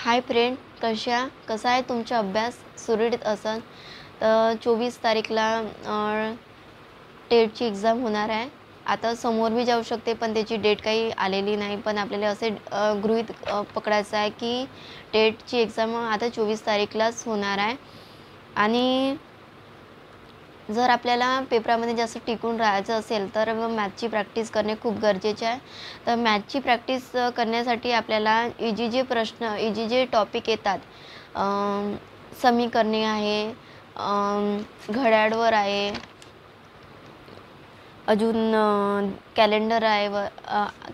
Hi friend, कसा आहे तुमचा अभ्यास सुरळीत असन? तर 24 तारीखला टेटची एक्झाम होणार आहे. आता समोर बी जाऊ शकते, पण त्याची डेट काही आलेली नाही. पण आपल्याला असे गृहीत पकडायचं आहे की टेटची एक्झाम आता 24 तारीखलाच होणार आहे. आणि जर आपल्याला पेपरामध्ये जास्त टिकून राहायचं असेल तर मग मॅथची प्रॅक्टिस करणे खूप गरजेचे आहे. तर मॅथची प्रॅक्टिस करण्यासाठी आपल्याला इजी जे टॉपिक येतात, समीकरणे आहे, घड्याळवर आहे, अजून कॅलेंडर आहे,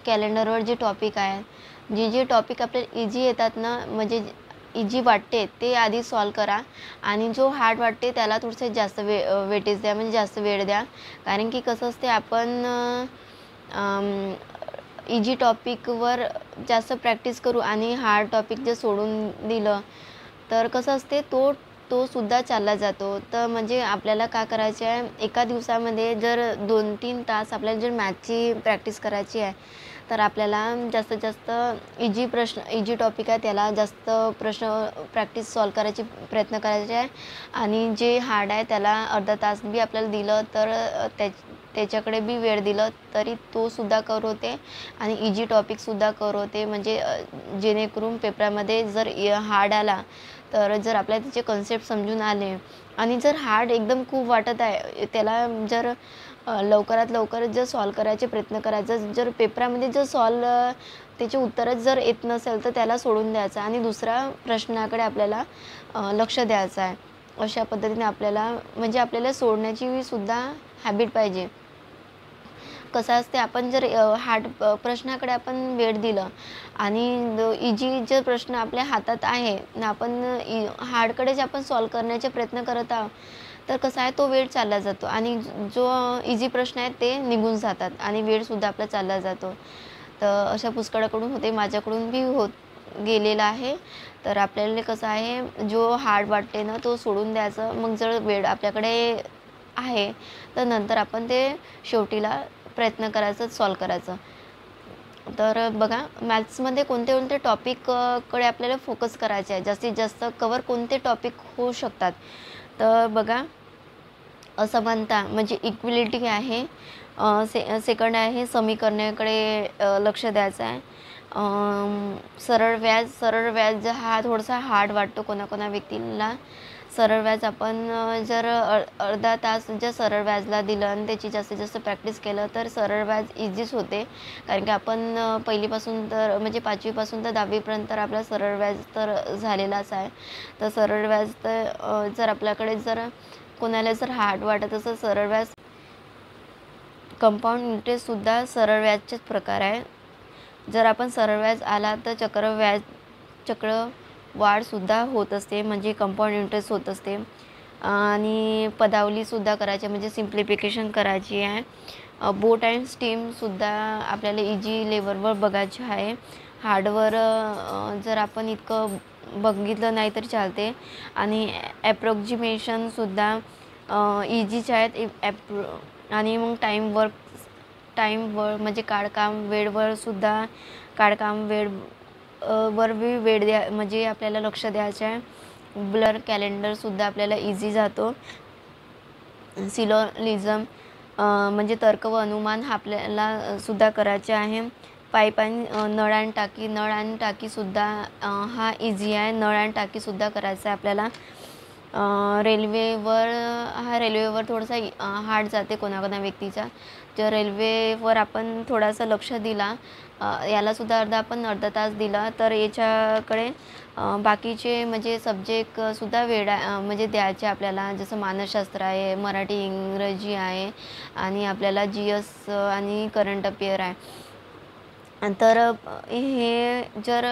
कॅलेंडरवर जे टॉपिक आहे, जे टॉपिक आपल्याला इझी येतात ना, म्हणजे इझी वाटते ते आधी सॉल्व करा. आणि जो हार्ड वाटते त्याला थोडंसं जास्त वेटेज द्या, म्हणजे जास्त वेळ द्या. कारण की कसं असते, आपण इझी टॉपिकवर जास्त प्रॅक्टिस करू आणि हार्ड टॉपिक जर सोडून दिलं तर कसं असते, तो सुद्धा चालला जातो. तर म्हणजे आपल्याला काय करायचे आहे, एका दिवसामध्ये जर 2-3 तास आपल्याला जर मॅथची प्रॅक्टिस करायची आहे, तर आपल्याला जास्तीत जास्त इझी टॉपिक आहे त्याला जास्त प्रश्न प्रॅक्टिस सॉल्व करायची प्रयत्न करायचे आहे. आणि जे हार्ड आहे त्याला अर्धा तास बी आपल्याला दिलं तर त्याच्याकडे बी वेळ दिलं तरी तो सुद्धा कव्हर होते. आणि इझी टॉपिकसुद्धा कव्हर होते. म्हणजे जेणेकरून पेपरामध्ये जर हार्ड आला तर जर आपल्याला त्याचे कन्सेप्ट समजून आले, आणि जर हार्ड एकदम खूप वाटत आहे त्याला जर लवकरात लवकर जर सॉल्व करायचे प्रयत्न करायचा. जर पेपरामध्ये जर त्याचे उत्तरच जर येत नसेल तर त्याला सोडून द्यायचं आणि दुसऱ्या प्रश्नाकडे आपल्याला लक्ष द्यायचं आहे. अशा पद्धतीने आपल्याला म्हणजे आपल्याला सोडण्याची सुद्धा हॅबिट पाहिजे. कसं असते, आपण जर हार्ड प्रश्नाकडे आपण वेळ दिलं आणि इझी जर प्रश्न आपल्या हातात आहे ना, आपण हार्डकडेच आपण सॉल्व करण्याचे प्रयत्न करत आहोत, तर कसं आहे, तो वेळ चालला जातो आणि जो इझी प्रश्न आहेत ते निघून जातात आणि वेळसुद्धा आपला चालला जातो. तर अशा पुष्कळाकडून होते, माझ्याकडून बी होत गेलेलं आहे. तर आपल्याला कसं आहे, जो हार्ड वाटते ना तो सोडून द्यायचं. मग जर वेळ आपल्याकडे आहे तर नंतर आपण ते शेवटीला प्रयत्न करायचा सॉल्व करायचं. तर बघा, मॅथ्समध्ये कोणते कोणते टॉपिक कडे आपल्याला फोकस करायचे आहे, जास्तीत जास्त कवर कोणते टॉपिक होऊ शकतात. तर बघा, असमानता म्हणजे इक्विलिटी आहे, सेकंड आहे समीकरणाकडे लक्ष द्यायचं आहे. सरळ व्याज हा थोडासा हार्ड वाटतो कोणाकोणा व्यक्तीला. सरळ व्याज आपण जर अर्धा तास जर सरळ व्याजला दिलं आणि त्याची जास्तीत जास्त प्रॅक्टिस केलं तर सरळ व्याज इझीच होते. कारण की आपण पहिलीपासून तर म्हणजे 5वीपासून तर 10वीपर्यंत तर आपला सरळ व्याज तर झालेलाच आहे. तर सरळ व्याज तर जर आपल्याकडे जर कोणाला जर हार्ड वाटत असेल सरळ व्याज, कंपाऊंड इंटरेस्टसुद्धा सरळ व्याजचेच प्रकार आहे. जर आपण सरळ व्याज आला तर चक्रवाढसुद्धा होत असते, म्हणजे कंपाऊंड इंटरेस्ट होत असते. आणि पदावलीसुद्धा करायची, म्हणजे सिम्प्लिफिकेशन करायची आहे. बोट अँड स्टीमसुद्धा आपल्याला इझी लेवलवर बघायची आहे. हार्डवर जर आपण इतकं बघितलं नाही तर चालते. आणि ॲप्रॉक्सिमेशनसुद्धा इझीच आहेत. आणि मग टाईमवर म्हणजे काळकाम वेळ वर बी म्हणजे आपल्याला लक्ष द्यायचं आहे. ब्लर कॅलेंडरसुद्धा आपल्याला इझी जातो. सिलोलिझम म्हणजे तर्क व अनुमान हा आपल्याला सुद्धा करायचे आहे. पाईप आणि नळ आणि टाकीसुद्धा हा इझी आहे. नळ आणि टाकीसुद्धा करायचं आहे आपल्याला. रेल्वेवर थोडासा हार्ड जाते कोणाकोणा व्यक्तीचा. जर रेल्वेवर आपण थोडासा लक्ष दिला, यालासुद्धा अर्धा तास दिला तर याच्याकडे बाकीचे म्हणजे सब्जेक्टसुद्धा म्हणजे द्यायचे आपल्याला. जसं मानसशास्त्र आहे, मराठी इंग्रजी आहे आणि आपल्याला GS आणि करंट अफेअर आहे. तर हे जर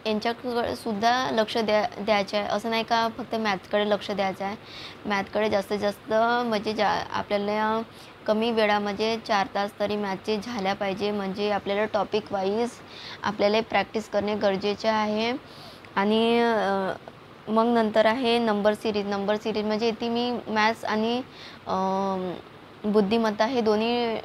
यांच्याकडे सुद्धा लक्ष द्यायचे आहे. असं नाही का फक्त मॅथ्सकडे लक्ष द्यायचं आहे. मॅथ्सकडे जास्तीत जास्त म्हणजे आपल्याला कमी वेळामध्ये 4 तास तरी मॅथचे झाल्या पाहिजे. म्हणजे आपल्याला टॉपिक वाईज आपल्याला प्रॅक्टिस करणे गरजेचे आहे. आणि मग नंतर आहे नंबर सिरीज म्हणजे ती मी मॅथ्स आणि बुद्धिमत्ता हे दोन्ही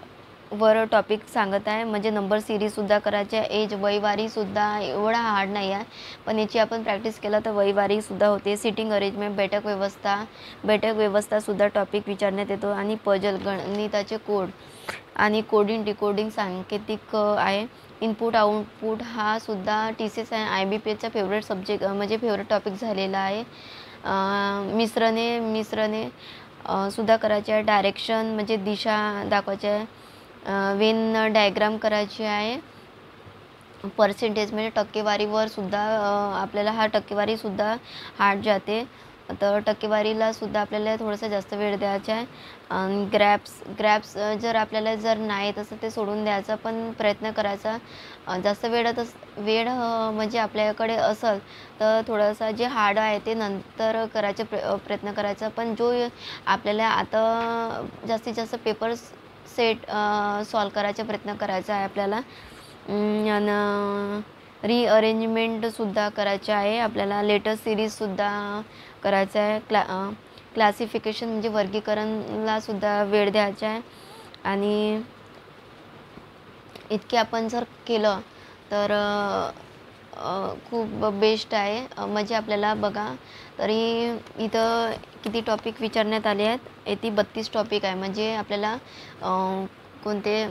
वर टॉपिक सांगत आहे, म्हणजे नंबर सिरीजसुद्धा करायची आहे. एज वयवारीसुद्धा एवढा हार्ड नाही आहे, पण याची आपण प्रॅक्टिस केलं तर वयवारीसुद्धा होते. सिटिंग अरेंजमेंट, बैठक व्यवस्थासुद्धा टॉपिक विचारण्यात येतो आणि पजल, गणिताचे कोड आणि कोडिंग डिकोडिंग सांकेतिक आहे. इनपुट आउटपुट हा सुद्धा TCS आणि IBPSचा फेवरेट सब्जेक्ट म्हणजे फेवरेट टॉपिक झालेला आहे. मिश्रणे सुद्धा करायचे आहे. डायरेक्शन म्हणजे दिशा दाखवायची आहे. वेन डायग्राम करायची आहे. पर्सेंटेज म्हणजे टक्केवारीवर सुद्धा आपल्याला हा टक्केवारीसुद्धा हार्ड जाते, तर टक्केवारीला सुद्धा आपल्याला थोडासा जास्त वेळ द्यायचा आहे. आणि ग्रॅप्स जर आपल्याला जर नाही तसं ते सोडून द्यायचा, पण प्रयत्न करायचा. जास्त वेळ म्हणजे आपल्याकडे असेल तर थोडासा जे हार्ड आहे ते नंतर करायचा प्रयत्न करायचा. पण जो आपल्याला आता जास्तीत जास्त पेपर्स सेट सॉल्व करायचा प्रयत्न करायचा आहे आपल्याला. आणि रिअरेंजमेंटसुद्धा करायचे आहे आपल्याला. लेटेस्ट सिरीजसुद्धा करायचं आहे. क्लासिफिकेशन म्हणजे वर्गीकरणला सुद्धा वेळ द्यायचा आहे. आणि इतके आपण जर केलं तर खूप बेस्ट आहे. म्हणजे आपल्याला बघा तरी इथं किती टॉपिक विचारण्यात आले आहेत. येथे 32 टॉपिक आहे. म्हणजे आपल्याला कोणते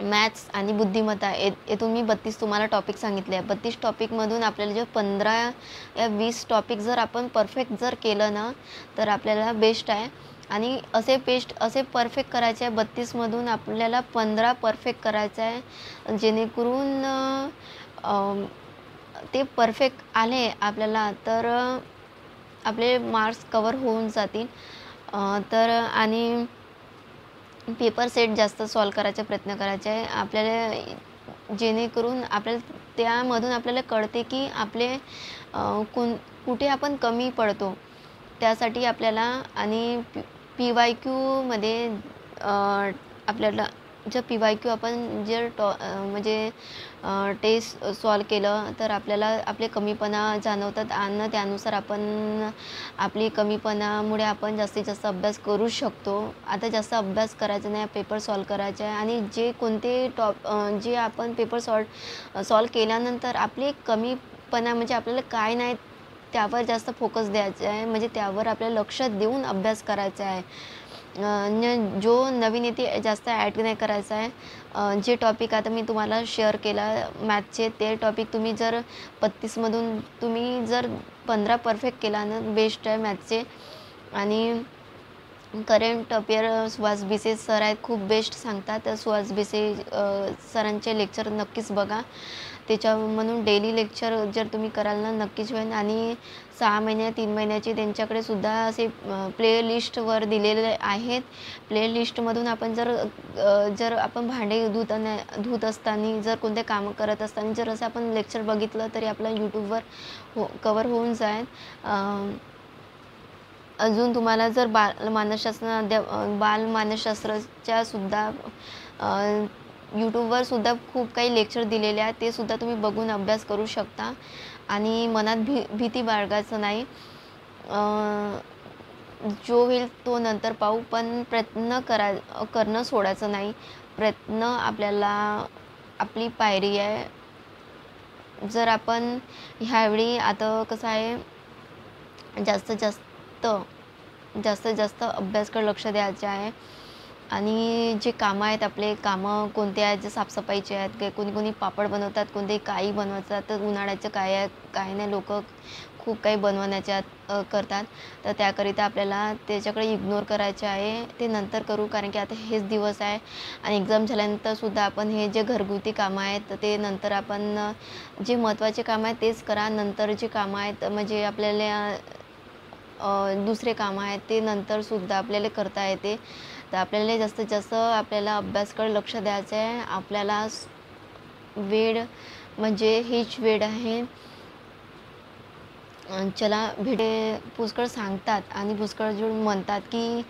मॅथ्स आणि बुद्धिमत्ता येथून मी 32 तुम्हाला टॉपिक सांगितले आहे. 32 टॉपिकमधून आपल्याला जे 15 या 20 टॉपिक जर आपण परफेक्ट जर केलं ना तर आपल्याला बेस्ट आहे. आणि असे परफेक्ट करायचे आहे. 32मधून आपल्याला 15 परफेक्ट करायचं आहे, जेणेकरून ते परफेक्ट आले आपल्याला तर आपले मार्क्स कवर होऊन जातील. तर आणि पेपर सेट जास्त सॉल्व करायचा प्रयत्न करायचा आहे आपल्याला, जेणेकरून आपल्याला त्यामधून आपल्याला कळते की आपले कुठे आपण कमी पडतो. त्यासाठी आपल्याला आणि PYQमध्ये आपल्याला जर PYQ आपण जर म्हणजे टेस्ट सॉल्व केलं तर आपल्याला आपले कमीपणा जाणवतात आणि त्यानुसार आपण आपली कमीपणामुळे आपण जास्तीत जास्त अभ्यास करू शकतो. आता जास्त अभ्यास करायचा नाही, पेपर सॉल्व करायचे आहे. आणि जे कोणते जे आपण पेपर सॉल्व केल्यानंतर आपले कमीपणा म्हणजे आपल्याला काय नाही त्यावर जास्त फोकस द्यायचा आहे, म्हणजे त्यावर आपल्याला लक्ष देऊन अभ्यास करायचा आहे. जो नवीन येते जास्त ॲड नाही करायचा आहे. जे टॉपिक आता मी तुम्हाला शेअर केला मॅथचे, ते टॉपिक तुम्ही जर 32मधून तुम्ही जर 15 परफेक्ट केला ना बेस्ट आहे मॅथचे. आणि current affair Suhas Bhise sir आहेत, खूप बेस्ट सांगतात. सुहास भिसे सरांचे लेक्चर नक्कीच बघा. म्हणून डेली लेक्चर जर तुम्ही कराल ना नक्कीच होईल. आणि 6 महिन्या 3 महिन्याचे त्यांच्याकडे सुद्धा असे प्लेलिस्टवर दिलेले आहेत. प्लेलिस्टमधून आपण जर आपण भांडे धुत असताना जर कोणते कामं करत असताना जर असं आपण लेक्चर बघितलं तरी आपला यूट्यूबवर कवर होऊन जाईल. अजून तुम्हाला जर बालमानसशास्त्राच्या सुद्धा यूट्यूबवर सुद्धा खूप काही लेक्चर दिलेले आहेत, ते सुद्धा तुम्ही बघून अभ्यास करू शकता. आणि मनात भीती बाळगायचं नाही. जो होईल तो नंतर पाहू, पण प्रयत्न करणं सोडायचं नाही. प्रयत्न आपल्याला आपली पायरी आहे. जर आपण ह्यावेळी आता कसं आहे जास्तीत जास्त अभ्यासाकडे लक्ष द्यायचे आहे. आणि जे कामं आहेत आपले कामं कोणते आहेत, जे साफसफाईचे आहेत, काही कोणी पापड बनवतात, कोणते काही बनवतात. तर उन्हाळ्याचं काय आहे काय नाही लोक खूप काही बनवण्याच्या करतात. तर त्याकरिता आपल्याला त्याच्याकडे इग्नोर करायचे आहे, ते नंतर करू. कारण की आता हेच दिवस आहे आणि एक्झाम झाल्यानंतर सुद्धा आपण हे जे घरगुती कामं आहेत तर ते नंतर आपण जे महत्त्वाचे कामं आहेत तेच करा. नंतर जे कामं आहेत म्हणजे आपल्याला दुसरे कामं आहेत ते नंतरसुद्धा आपल्याला करता येते. तर आपल्याला जास्तीत जास्त आपल्याला अभ्यासाकडे लक्ष द्यायचं आहे. आपल्याला वेळ म्हणजे हीच वेळ आहे. चला पुष्कळ सांगतात आणि पुष्कळ जे म्हणतात की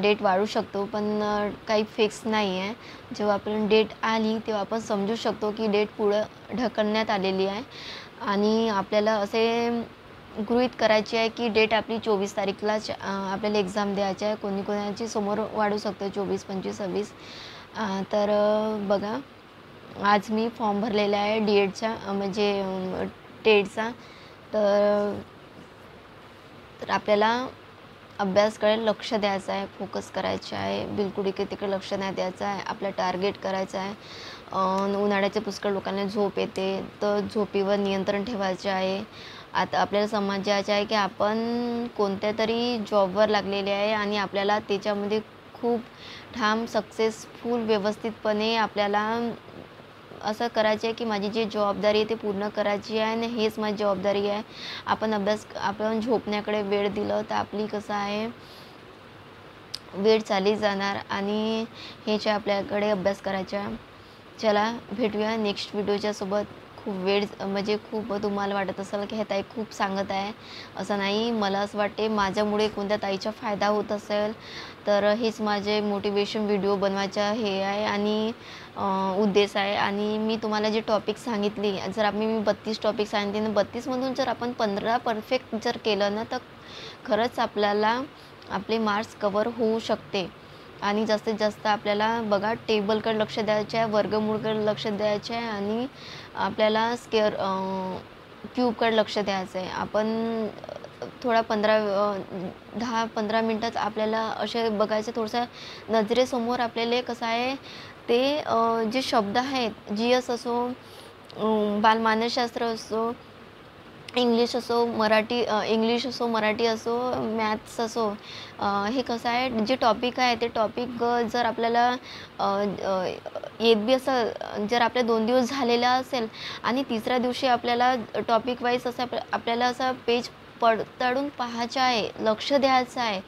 डेट वाढू शकतो, पण काही फिक्स नाही आहे. जेव्हा आपण डेट आली तेव्हा आपण समजू शकतो की डेट पुढं ढकलण्यात आलेली आहे. आणि आपल्याला असे गृहीत करायची आहे की डेट आपली 24 तारीखलाच आपल्याला एक्झाम द्यायची आहे. कोणाची समोर वाढू शकतो 24, 25, 26. तर बघा, आज मी फॉर्म भरलेला आहे डी-एडचा, म्हणजे टेटचा. तर तर आपल्याला अभ्यासाकडे लक्ष द्यायचं आहे, फोकस करायचे आहे, बिलकुल इकडे-तिकडे लक्ष नाही द्यायचं आहे. आपलं टार्गेट करायचं आहे. उन्हाळ्याच्या पुष्कळ लोकांना झोप येते, तर झोपेवर नियंत्रण ठेवायचे आहे. आता आपल्याला समजायचं आहे की आपण कोणत्यातरी जॉबवर लागलेले आहे आणि आपल्याला त्याच्यामध्ये खूप ठाम, सक्सेसफुल, व्यवस्थितपणे आपल्याला असं करायचं आहे की माझी जी जबाबदारी आहे ती पूर्ण करायची आहे आणि हेच माझी जबाबदारी आहे. आपण झोपण्याकडे वेळ दिलं तर आपली कसं आहे, वेळ चालली जाणार आणि हे जे आपल्याकडे अभ्यास करायचा. चला भेटूया नेक्स्ट व्हिडिओच्या सोबत. खूप वेळ म्हणजे खूप तुम्हाला वाटत असेल की हे ताई खूप सांगत आहे. असं नाही, मला असं वाटते माझ्यामुळे कोणत्या ताईचा फायदा होत असेल तर हेच माझे मोटिवेशन व्हिडिओ बनवायचा हे आहे आणि उद्देश आहे. आणि मी तुम्हाला जे टॉपिक सांगितली, जर मी 32 टॉपिक सांगितले आणि 32मधून जर आपण 15 परफेक्ट जर केलं ना, तर खरंच आपल्याला आपले मार्क्स कव्हर होऊ शकते. आणि जास्तीत जास्त आपल्याला बघा टेबलकडे लक्ष द्यायचे आहे, वर्गमूळकडे लक्ष द्यायचे आहे आणि आपल्याला क्यूबकडे लक्ष द्यायचं आहे. आपण थोडा 10-15 मिनटात आपल्याला असे बघायचं, थोडंसं नजरेसमोर आपल्याला कसं आहे ते जे शब्द आहेत, जीएस असो, बालमानसशास्त्र असो, इंग्लिश असो, मराठी असो, मॅथ्स असो, हे कसं आहे जे टॉपिक आहे ते टॉपिक जर आपल्याला येत बी असं जर आपल्या 2 दिवस झालेला असेल आणि तिसऱ्या दिवशी आपल्याला टॉपिक वाईज असं आपल्याला असं पेज पडताळून पाहायचं आहे, लक्ष द्यायचं आहे,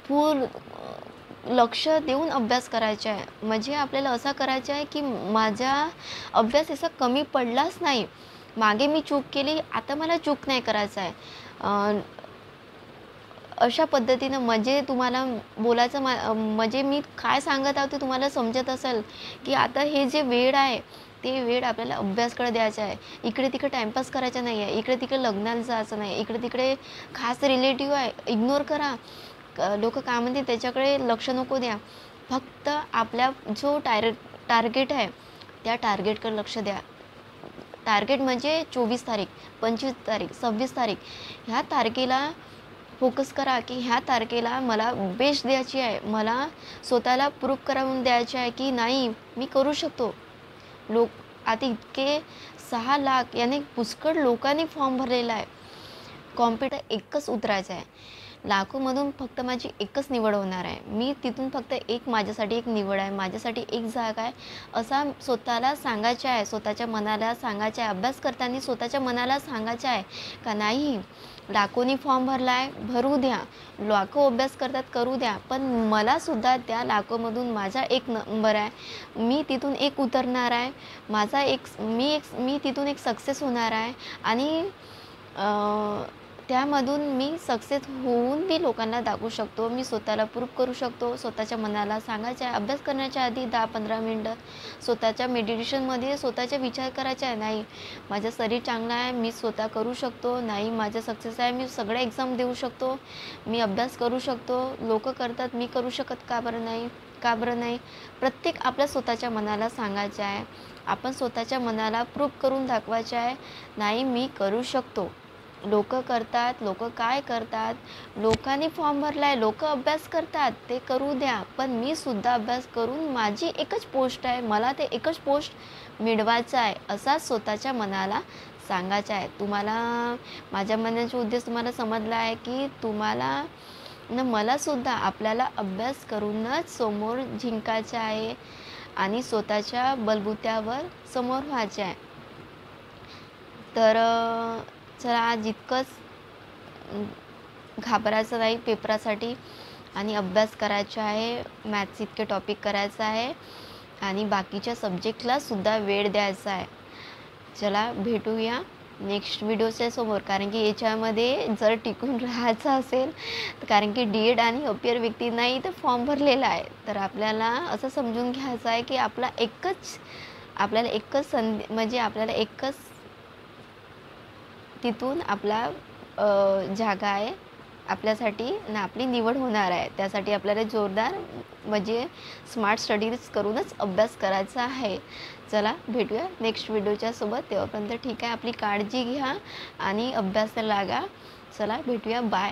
फुल लक्ष देऊन अभ्यास करायचा आहे. म्हणजे आपल्याला असं करायचं आहे की माझा अभ्यास असा कमी पडलाच नाही. मागे मी चूक केली, आता मला चूक नाही करायचं आहे. अशा पद्धतीनं म्हणजे तुम्हाला बोलायचं म्हणजे मी काय सांगत आहोत ते तुम्हाला समजत असेल की आता हे जे वेळ आहे, ते वेळ आपल्याला अभ्यासाकडे द्यायचा आहे. इकडे-तिकडे टाईमपास करायचा नाही आहे. इकडे-तिकडे लग्नाला जायचं नाही. इकडे-तिकडे खास रिलेटिव्ह आहे, इग्नोर करा. लोकं काय म्हणतील त्याच्याकडे लक्ष नको द्या. फक्त आपल्या जो टार्गेट आहे, त्या टार्गेटकडे लक्ष द्या. टार्गेट म्हणजे 24 तारीख, 25 तारीख, 26 तारीख, ह्या तारखेला फोकस करा की ह्या तारखेला मला बेस्ट द्यायची आहे. मला स्वतःला प्रूव्ह करून द्यायचे आहे की नाही, मी करू शकतो. आता इतके 6 लाख याने पुष्कळ लोकांनी फॉर्म भरलेला आहे. कॉम्प्युटर एकच उतरायचं आहे. लाखोमधून फक्त माझी एकच निवड होणार आहे. मी तिथून फक्त माझ्यासाठी एक निवड आहे, माझ्यासाठी एक जागा आहे, असा स्वतःला सांगायचं आहे. स्वतःच्या मनाला सांगायचं आहे. अभ्यास करताना स्वतःच्या मनाला सांगायचं आहे का नाही, लाखोनी फॉर्म भरला आहे, भरू द्या. लाखो अभ्यास करतात, करू द्या. पण मलासुद्धा त्या लाखोमधून माझा एक नंबर आहे. मी तिथून एक उतरणार आहे. मी तिथून एक सक्सेस होणार आहे आणि त्यामधून मी सक्सेस होऊन मी लोकांना दाखवू शकतो. मी स्वतःला प्रूव्ह करू शकतो. स्वतःच्या मनाला सांगायचं आहे. अभ्यास करण्याच्या आधी 10-15 मिनटं स्वतःच्या मेडिटेशनमध्ये स्वतःचा विचार करायचा आहे. नाही, माझं शरीर चांगलं आहे, मी स्वतः करू शकतो. नाही, माझं सक्सेस आहे, मी सगळ्या एक्झाम देऊ शकतो. मी अभ्यास करू शकतो. लोकं करतात, मी करू शकत का बरं नाही? का बरं नाही? प्रत्येक आपल्या स्वतःच्या मनाला सांगायचं आहे. आपण स्वतःच्या मनाला प्रूव्ह करून दाखवायचं आहे. नाही, मी करू शकतो. लोकं करतात, लोकं काय करतात, लोकांनी फॉर्म भरला आहे, लोकं अभ्यास करतात, ते करू द्या. पण मी सुद्धा अभ्यास करून माझी एकच पोस्ट आहे, मला ते एकच पोस्ट मिळवायचं आहे, असा स्वतःच्या मनाला सांगायचं आहे. तुम्हाला माझ्या म्हणण्याचा उद्देश तुम्हाला समजला आहे की तुम्हाला मलासुद्धा आपल्याला अभ्यास करूनच समोर जिंकायचं आहे आणि स्वतःच्या बलबुत्यावर समोर व्हायचे आहे. तर चला आज इतकंच. घाबरायचं नाही पेपरासाठी आणि अभ्यास करायचा आहे. मॅथ्स इतके टॉपिक करायचं आहे आणि बाकीच्या सब्जेक्टला सुद्धा वेळ द्यायचा आहे. चला भेटूया नेक्स्ट व्हिडिओच्या समोर. कारण की याच्यामध्ये जर टिकून राहायचं असेल तर कारण की डी-एड आणि अपियर व्यक्ती नाही तर फॉर्म भरलेला आहे, तर आपल्याला असं समजून घ्यायचं आहे की आपल्याला एकच संधी, म्हणजे आपल्याला एकच तिथून आपला जागा आहे आपल्यासाठी आणि आपली निवड होणार आहे. त्यासाठी आपल्याला जोरदार म्हणजे स्मार्ट स्टडीज करूनच अभ्यास करायचा आहे. चला भेटूया नेक्स्ट व्हिडिओच्या सोबत. तेव्हापर्यंत ठीक आहे, आपली काळजी घ्या आणि अभ्यासाला लागा. चला भेटूया, बाय.